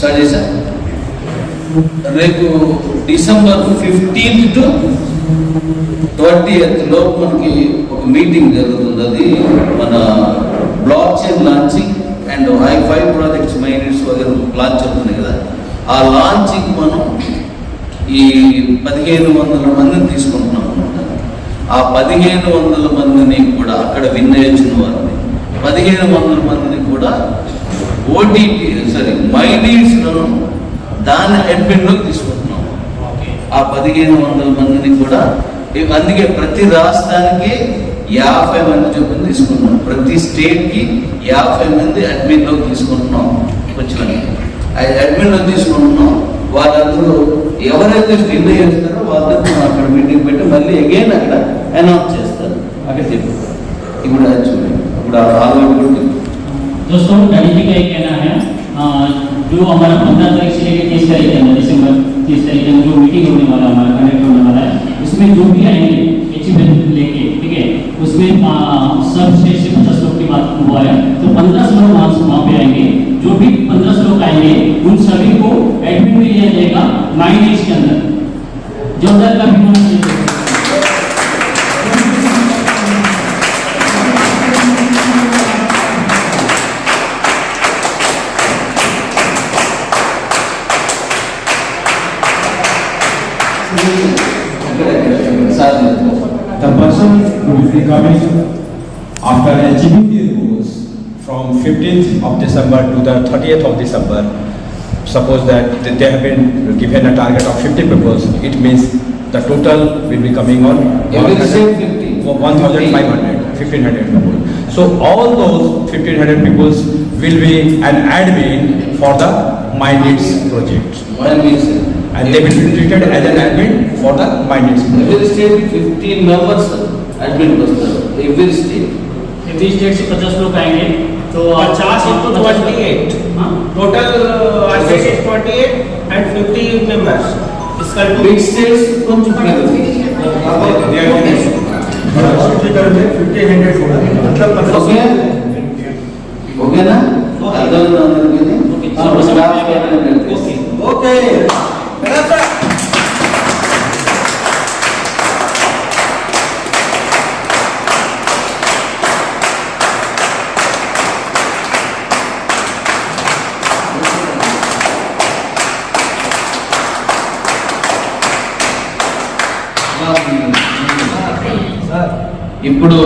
Start చేశా. రేపు December 15th to 20th లోపు మనకి ఒక మీటింగ్ జరుగుతుంది. అది మన blockchain launching and I5 projects miners వగైరా లాంచ్ అవుతుంది కదా. ఆ లాంచింగ్ మనం ఈ 1500 మందిని తీసుకుంటున్నాం అనమాట. ఆ 1500 మందిని కూడా అక్కడ విన్ అయ్యొచ్చిన వారిని 1500 మందిని కూడా మైనీడ్స్లను దాని అడ్మిన్లోకి తీసుకుంటున్నాం. ఆ 1500 మందిని కూడా, అందుకే ప్రతి రాష్ట్రానికి 50 మంది చొప్పున తీసుకుంటున్నాం. ప్రతి స్టేట్కి 50 మంది అడ్మిన్లోకి తీసుకుంటున్నాం. వచ్చిన అడ్మిన్లోకి తీసుకుంటున్నాం. వాళ్ళందరూ ఎవరైతే విన్ చేస్తారో వాళ్ళందరూ అక్కడ మీటింగ్ పెట్టి మళ్ళీ అగైన్ అక్కడ అనౌన్స్ చేస్తారు. అక్కడ చెప్పు ఇప్పుడు అది చూడండి. ఇప్పుడు ఆలోచన दोस्तों डैडी जी का एक कहना है, जो हमारा 15 तारीख से लेकर 30 तारीख है, दिसंबर 30 तारीख में जो मीटिंग होने वाला हमारा कनेक्ट होने वाला है, उसमें जो भी आएंगे अचीवमेंट लेके, ठीक है, उसमें सब स्टेट से 50 लोग की बात हुआ है, तो 1500 लोग वहाँ पे आएंगे. जो भी 1500 लोग आएंगे उन सभी को एडमिट में लिया जाएगा माइनेज के अंदर. जोरदार का भी होना चाहिए. The person who will be coming after achieving their goals from 15th of December to the 30th of December, suppose that they have been given a target of 50 people, it means the total will be coming on 1,500 people. So all those 1,500 people will be an admin for the MyNeeds project. And they will be treated as an admin for the MyNeeds. Every state 15 members admin Bastar. Every state से 50 लोग आएंगे तो 50 into 28. Total state is 28 and 50 members. इसका big states कौन चुका है? 1,500 हो गया ना? Other okay. ఇప్పుడు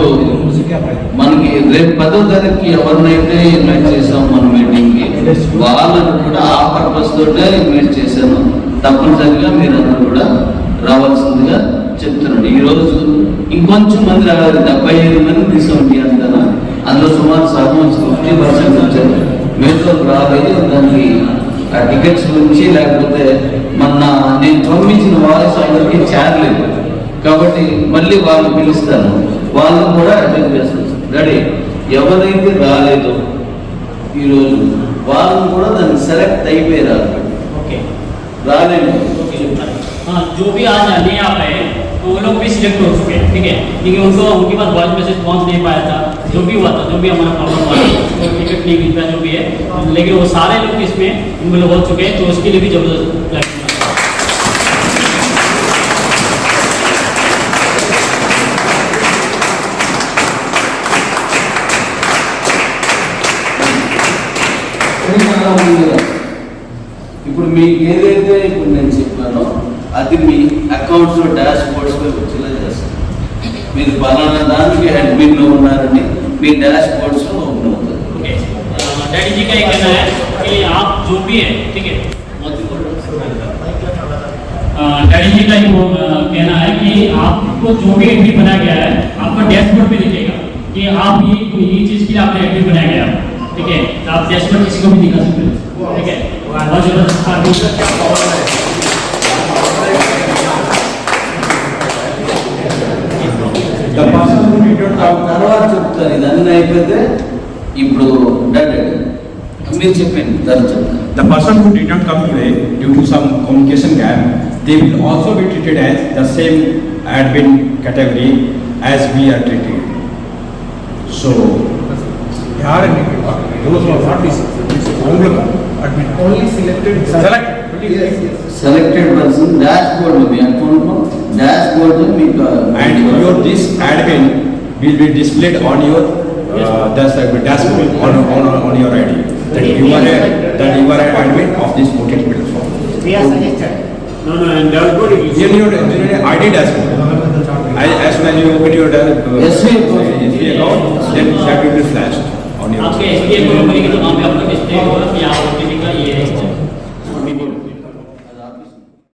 మనకి రేపు 10వ తారీఖుకి ఎవరినైతే ఇన్వైట్ చేసాం మన మీటింగ్కి, వాళ్ళని కూడా ఆ పర్పస్ తోటే ఇన్వైట్ చేశాను. తప్పనిసరిగా మీరందరూ కూడా రావాల్సిందిగా చెప్తున్నాను. ఈరోజు ఇంకొంచెం మంది రావాలి. 75 మంది తీసుకుంటే అంటారా, అందులో సుమారు సగం 50% వచ్చారు. మీతో రాలేదు. దానికి ఆ టికెట్స్ గురించి లేకపోతే మొన్న నేను పంపించిన వాయిస్ అందరికీ చేరలేదు కాబట్టి మళ్ళీ వాళ్ళు పిలుస్తాను. వాళ్ళు కూడా అటెండ్ చేస్తారు. రెడీ? ఎవరైతే రాలేదో ఈరోజు వాళ్ళని కూడా దాన్ని సెలెక్ట్ అయిపోయారు. ओके రాలేదు हाँ, जो भी आज नहीं आ पाए तो वो लोग भी सिलेक्ट हो चुके हैं, ठीक है, क्योंकि उनको उनके पास वॉइस मैसेज पहुंच नहीं पाया था. जो भी हुआ था, जो भी हमारा प्रॉब्लम हुआ था, तो टिकट नहीं मिल पाया जो भी है, लेकिन वो सारे लोग इसमें उनको हो चुके हैं. तो उसके लिए भी जबरदस्त ఇప్పుడు మీకు ఏదైతే ఇప్పుడు నేను చెప్పానో అది మీ అకౌంట్స్లో డాష్ బోర్డ్స్లో వచ్చేలా చేస్తాను. మీరు పలానా దానికి అడ్మిన్లో ఉన్నారని మీ డాష్ బోర్డ్స్లో ఓపెన్ అవుతుంది. डैडी जी का ये कहना है कि आप जो भी है, ठीक है, डैडी जी का ये कहना है कि आपको जो भी एंट्री बनाया गया है आपका डैशबोर्ड पे दिखेगा कि आप ये चीज़ के लिए आपने एंट्री बनाया गया, ठीक है. आप डैशबोर्ड किसी को भी दिखा सकते हो, ठीक है. बहुत जबरदस्त తర్వాత చెప్తారు. ఇదన్నీ అయిపోతే ఇప్పుడు మీరు చెప్పండి తర్వాత చెప్తాను. The person who did not come today due to some communication gap, they will also be treated as the same admin category as we are treated. So, those who are not Only selected. Select. Yes, yes. Selected person dashboard మీ account లో dashboard మీకు And your this admin will be displayed on your dashboard on your ID. That you are an admin of this voting platform. We are suggested. No, and dashboard it is. In your ID dashboard. As soon as you open your SBI account. then that will be flashed on your. आपके SBI को बोलेंगे तो वहाँ पे आपका display होगा कि आप OTP का ये है